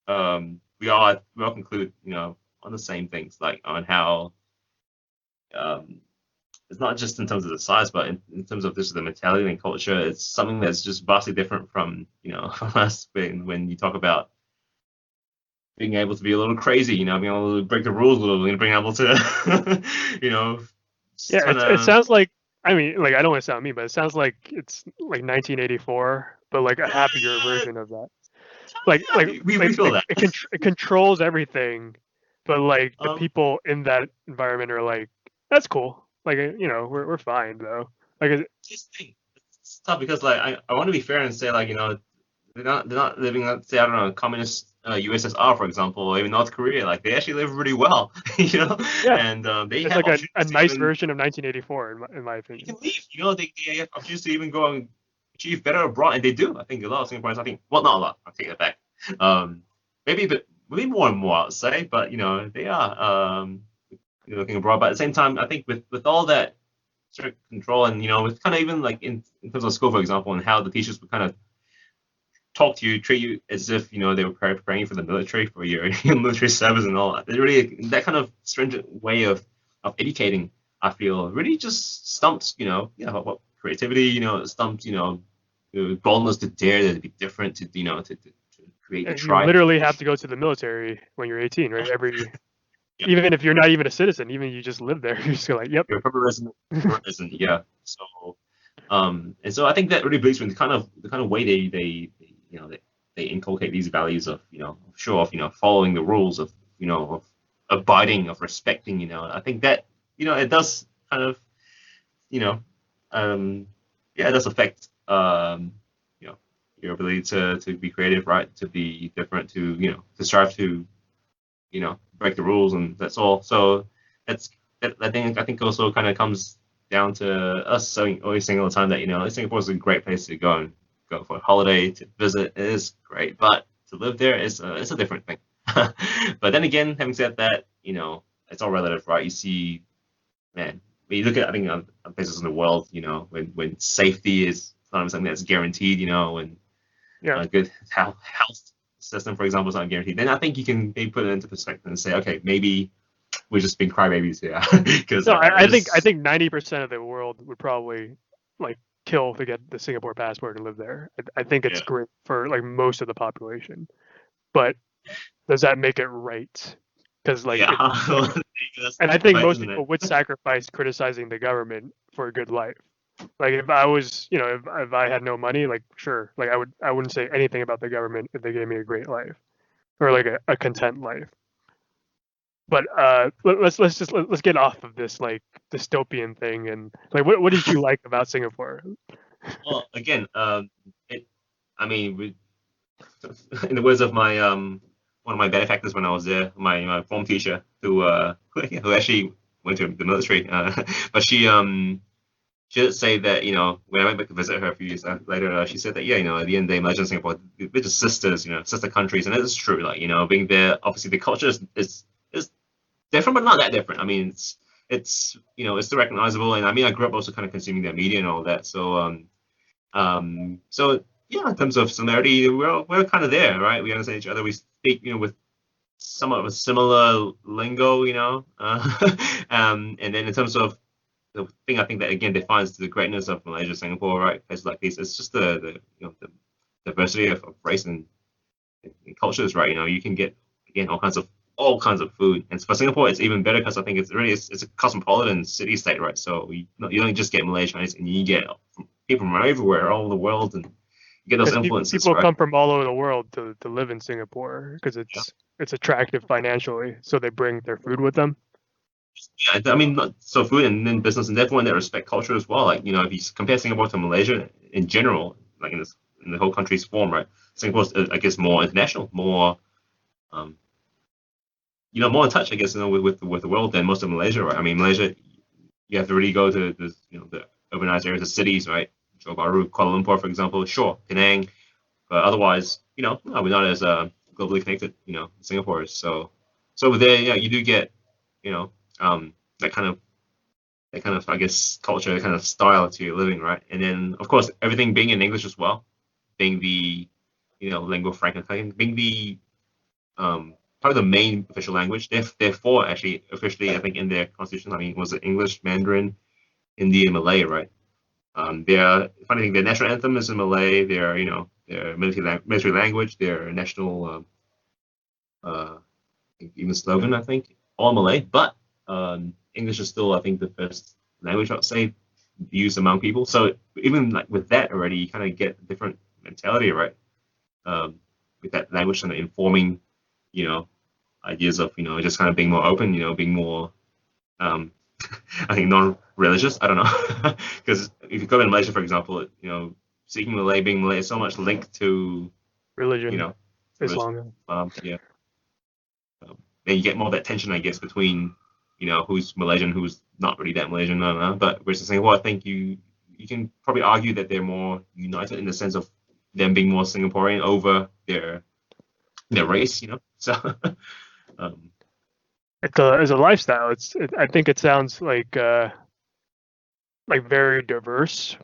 we all conclude, on the same things, like on how um, it's not just in terms of the size, but in terms of just the mentality and culture, it's something that's just vastly different from from us when you talk about being able to be a little crazy, being able to break the rules a little, being able to, just Yeah, kind it of. sounds like I mean like I don't want to sound mean, but it sounds like it's like 1984, but like a happier version of that. Like Yeah, we feel that. it controls everything, but like the Um, people in that environment are like that's cool. Like we're fine though. Like just think, it's tough because like I want to be fair and say like they're not living, let's say, I don't know, communist USSR, for example, or even North Korea. Like they actually live really well, yeah, and they it's have like a opportunities to nice even version of 1984 in my they opinion. can leave. They have opportunities to even go and achieve better abroad, and they do. I think a lot of Singaporeans. I think, well, not a lot. I'll take that back. Um, maybe a bit, maybe more and more, I'd say. But they are looking abroad. But at the same time, I think with all that strict control, and with kind of even like in terms of school, for example, and how the teachers would kind of talk to you, treat you as if they were preparing you for the military, for your, your military service and all. That really, that kind of stringent way of educating, I feel, really just stumps what creativity, stumps boldness to dare to be different, to create, to And you try. literally have to go to the military when you're 18, right? Every Yeah, even if you're not even a citizen, even you just live there, you're just like, yep. your preparation isn't. Yeah. So and so I think that really bleeds from the kind of way they inculcate these values of sure, of following the rules, of of abiding, of respecting. I think that it does kind of you know yeah, it does affect you know your ability to be creative, right? To be different, to to strive to break the rules, and that's all. So that's I think also kind of comes down to us saying, always saying all the time that Singapore is a great place to go and go for a holiday, to visit. It is great, but to live there is it's a different thing. But then again, having said that, it's all relative, right? You see, man, when you look at, I think, other places in the world, when safety is not something that's guaranteed, when Yeah. a good health system, for example, is not guaranteed, then I think you can maybe put it into perspective and say, okay, maybe we've just been crybabies here, because No, I just think 90% of the world would probably like kill to get the Singapore passport and live there. I think it's yeah, great for like most of the population, but does that make it right? Because like yeah, if like, that's and I the think fight, most isn't it? people would sacrifice criticizing the government for a good life. Like if I was, if I had no money, like sure, like I wouldn't say anything about the government if they gave me a great life or like a content life. But let's get off of this like dystopian thing and like what did you like about Singapore? Well, again, it. I mean, in the words of my one of my benefactors when I was there, my form teacher who actually went to the military, but she did say that when I went back to visit her a few years later, she said that yeah, at the end of the day, Malaysia and Singapore, we're just sisters, sister countries, and it is true. Like being there, obviously the culture is different, but not that different. I mean, it's it's still recognizable, and I mean, I grew up also kind of consuming their media and all that. So yeah, in terms of similarity, we're kind of there, right? We understand each other. We speak, with somewhat of a similar lingo, and then in terms of the thing, I think that again defines the greatness of Malaysia, Singapore, right? Places like these, it's just the diversity of race and cultures, right? You can get again all kinds of food, and for Singapore, it's even better because I think it's a cosmopolitan city state, right? So you don't just get Malay Chinese, and you get people from everywhere, all over the world, and you get those Because influences, people right? come from all over the world to live in Singapore because Yeah. it's attractive financially, so they bring their food with them. Yeah, I mean, so food and then business, and therefore in that respect, culture as well. Like, if you compare Singapore to Malaysia in general, like in the whole country's form, right? Singapore's, I guess, more international, more, um, more in touch, I guess, with the world than most of Malaysia, right? I mean, Malaysia, you have to really go to the urbanized areas, the cities, right? Johor Bahru, Kuala Lumpur, for example, sure, Penang, but otherwise, no, we're not as globally connected, Singapore is. So over there, yeah, you do get, you know, that kind of I guess culture, that kind of style to your living, right? And then of course everything being in English as well, being the lingua franca, being the probably the main official language. Therefore, actually, officially, I think in their constitution, I mean, was it English, Mandarin, Hindi, and Malay, right? Their funny thing, their national anthem is in Malay. Their military language, their national even slogan, I think, all Malay. But English is still, I think, the first language I'd say used among people. So even like with that already, you kind of get a different mentality, right? With that language kind of informing, ideas of just kind of being more open, being more I think non-religious. I don't know, because if you go in Malaysia, for example, speaking Malay, being Malay is so much linked to you Religion, know religion. Islam. Yeah. Then you get more of that tension, I guess, between who's Malaysian, who's not really that Malaysian. I don't know. But versus Singapore, I think you can probably argue that they're more united in the sense of them being more Singaporean over their race. So um, It's a lifestyle. I think it sounds like very diverse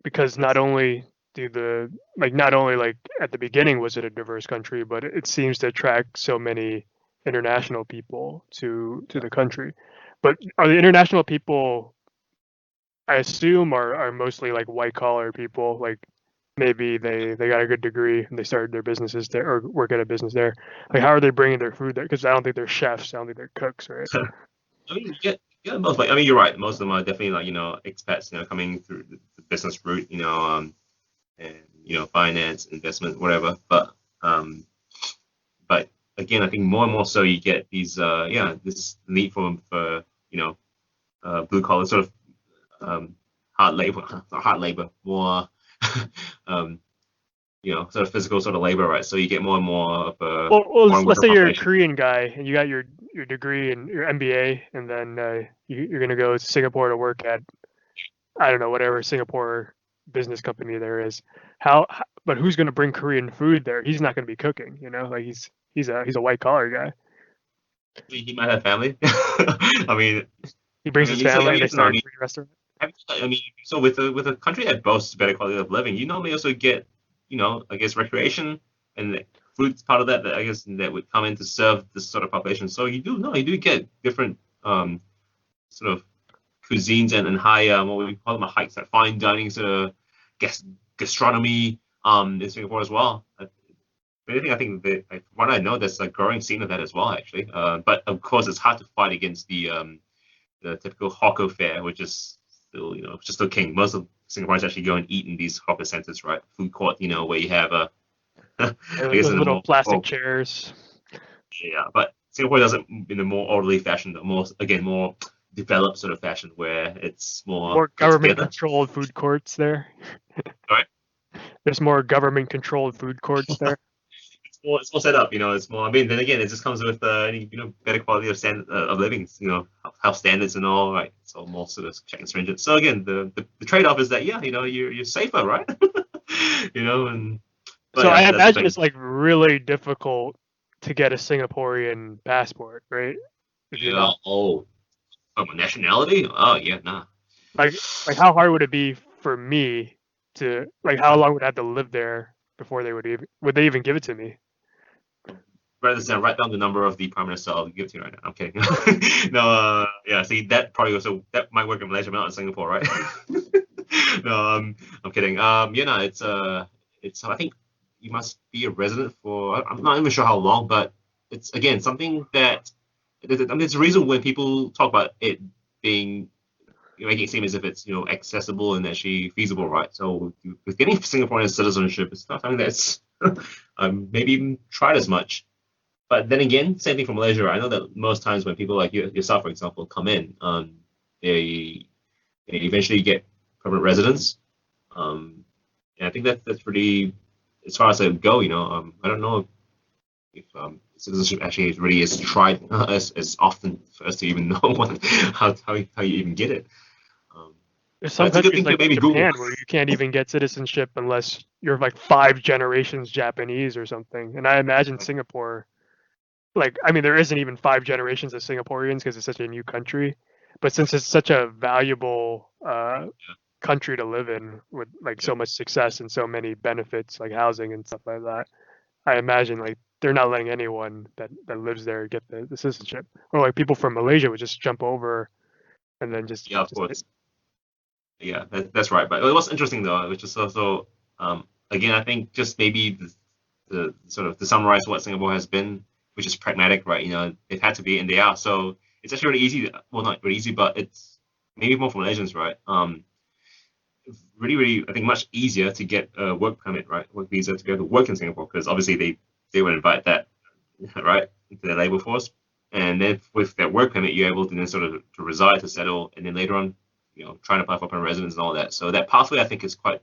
because not only do the not only like at the beginning was it a diverse country, but it seems to attract so many international people to the country. But are the international people, I assume, are mostly like white collar people, like maybe they got a good degree and they started their businesses there or work at a business there. Like how are they bringing their food there? Because I don't think they're chefs. I don't think they're cooks, right? I mean, you get most. Like, I mean, you're right. Most of them are definitely like expats, coming through the business route, and finance, investment, whatever. But again, I think more and more so you get these this need for blue collar sort of hard labor, not hard labor, more um, sort of physical sort of labor, right? So you get more and more of a Well, foreign let's worker say you're a population. Korean guy and you got your degree and your MBA, and then you're gonna go to Singapore to work at, I don't know, whatever Singapore business company there is. But who's gonna bring Korean food there? He's not gonna be cooking, like he's a white collar guy. He might have family. I mean, He brings his you say, I family and mean, they listen, I start a mean, Korean restaurant. I mean, so with a country that boasts better quality of living, you normally also get, I guess recreation and food's part of that I guess that would come in to serve this sort of population. So you do get different sort of cuisines and high what we call them hikes, that fine dining sort of gastronomy in Singapore as well. Anything I think that from what I know, there's a growing scene of that as well, actually. But of course, it's hard to fight against the typical hawker fare, which is still, just still king. Most of Singaporeans actually go and eat in these hawker centers, right? Food court, where you have I guess Those in a little more, plastic chairs. yeah, but Singapore does it in a more orderly fashion, the more developed sort of fashion where it's more More put government together. controlled food courts there. Right? There's more government controlled food courts there. It's more set up, it's more. I mean, then again, it just comes with better quality of living, health standards and all, right? It's all more sort of check and stringent. So again, the trade off is that you're safer, right? And but So I yeah, that's the imagine thing. it's like really difficult to get a Singaporean passport, right? if you're Yeah. not Oh, from a nationality? Oh yeah, nah. like how hard would it be for me to like how long would I have to live there before would they even give it to me? Rather than write down the number of the prime minister, I'll give it to you right now. I'm kidding. No, yeah. See, that probably also that might work in Malaysia, but not in Singapore, right? No, I'm kidding. Yeah, no, it's. I think you must be a resident for. I'm not even sure how long, but it's again something that. I mean, it's a reason when people talk about it being making it seem as if it's accessible and actually feasible, right? So with getting Singaporean citizenship, it's not something that's maybe even tried as much. But then again, same thing for Malaysia. I know that most times when people like yourself, for example, come in, they they eventually get permanent residence. Um, and I think that's pretty, as far as I go, I don't know if citizenship actually really is tried as often for us to even know how you even get it. Um, There's but some it's a good countries thing to like maybe Google. Japan where you can't even get citizenship unless you're like 5 generations Japanese or something. And I imagine Singapore, like, I mean, there isn't even 5 generations of Singaporeans because it's such a new country. But since it's such a valuable country to live in with like Yeah, so much success and so many benefits like housing and stuff like that, I imagine like they're not letting anyone that lives there get the citizenship. Or like people from Malaysia would just jump over and then yeah, of just course. Yeah, that's right. But what's interesting though, which is also again, I think just maybe the sort of to summarize what Singapore has been, which is pragmatic, right? They've had to be and they are. So it's actually really easy. Well, not really easy, but it's maybe more for Malaysians, right? Really, really, I think much easier to get a work permit, right? Work visa to be able to work in Singapore because obviously they would invite that, right, into the labor force. And then with that work permit, you're able to then sort of to reside, to settle, and then later on, trying to apply for permanent residence and all that. So that pathway, I think, is quite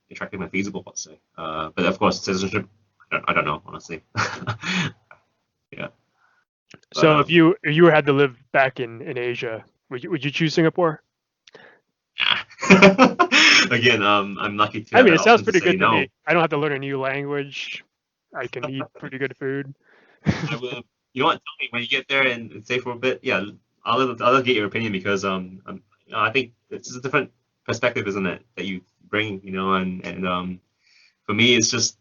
attractive and feasible, let's say. But of course, citizenship, I don't know, honestly. Yeah, but So if you had to live back in Asia, would you choose Singapore? again, I'm lucky to I have mean, that it sounds option to pretty say good to me. no. I don't have to learn a new language. I can eat pretty good food. I will. You know what? Tell me when you get there and stay for a bit. Yeah, I'll get your opinion because I think it's a different perspective, isn't it, that you bring, and for me it's just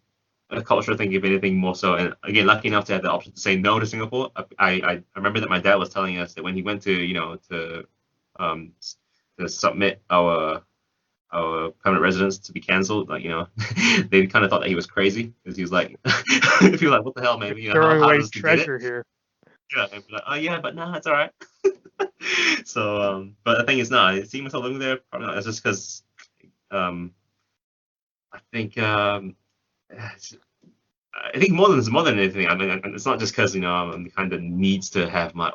a cultural thing, if anything more so. And again, lucky enough to have the option to say no to Singapore. I remember that my dad was telling us that when he went to um to submit our permanent residence to be cancelled, like they kind of thought that he was crazy because he was like, if you're like, what the hell, You're man, how throwing hard away is it to get it? treasure here. Yeah, and be like, oh yeah, but nah, it's all right. So, but the thing is, no, see myself living there, probably not. It's just because um, I think I think more than anything, I mean, it's not just because I'm the kind that needs to have my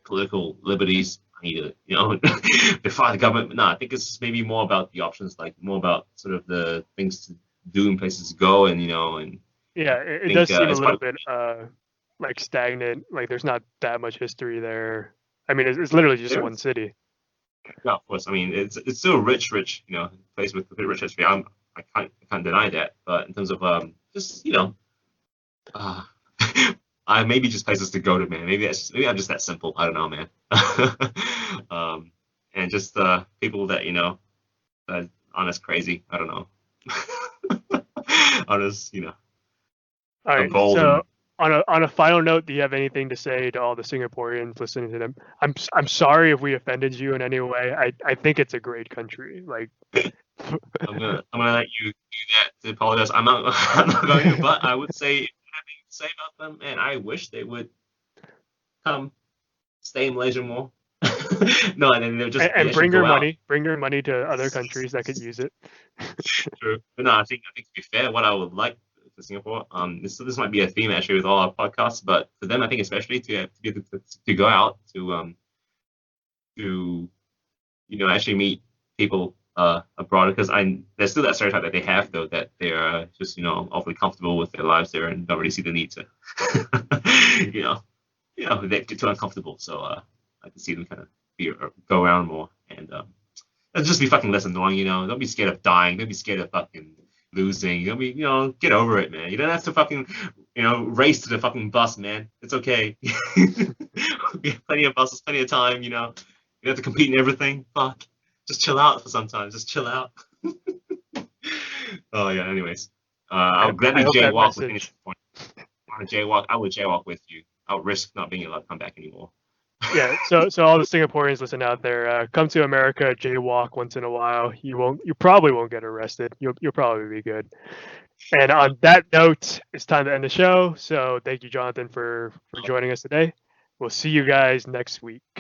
political liberties. I need to defy the government. No, I think it's maybe more about the options, like more about sort of the things to do and places to go, and I Yeah, it think does seem a it's little quite. bit like stagnant. Like there's not that much history there. I mean, it's literally just There one city. Yeah, of course. I mean, it's still a rich, place with a rich history. I can't deny that. But in terms of just uh, I maybe just places to go to, man. Maybe I'm just that simple. I don't know, man. um, and just people that that honest crazy. I don't know. Honest, All are right. bold So and on a final note, do you have anything to say to all the Singaporeans listening to them? I'm sorry if we offended you in any way. I think it's a great country. Like I'm gonna let you do that to apologize. I'm not I'm not going to, but I would say having to say about them, and I wish they would come stay in Malaysia more. No, and then they'll just and actually go out. bring your money to other countries that could use it. True. But no, I think to be fair, what I would like for Singapore, this might be a theme actually with all our podcasts, but for them, I think especially to go out to actually meet people abroad because there's still that stereotype that they have though that they're just awfully comfortable with their lives there and don't really see the need to you know they're too uncomfortable. So I can see them kind of go around more and just be fucking less annoying. Don't be scared of dying. Don't be scared of fucking losing. Don't be get over it, man. You don't have to fucking race to the fucking bus, man. It's okay. We have plenty of buses, plenty of time. You know, you have to compete in everything. Fuck, just chill out for sometimes. Just chill out. Oh yeah. Anyways, I, I'll I gladly hope that jaywalk with any message. point. I want to jaywalk. I would jaywalk with you. I'll risk not being allowed to come back anymore. Yeah, so all the Singaporeans listen out there, come to America, jaywalk once in a while. You probably won't get arrested. You'll probably be good. And on that note, it's time to end the show. So thank you, Jonathan, for joining us today. We'll see you guys next week.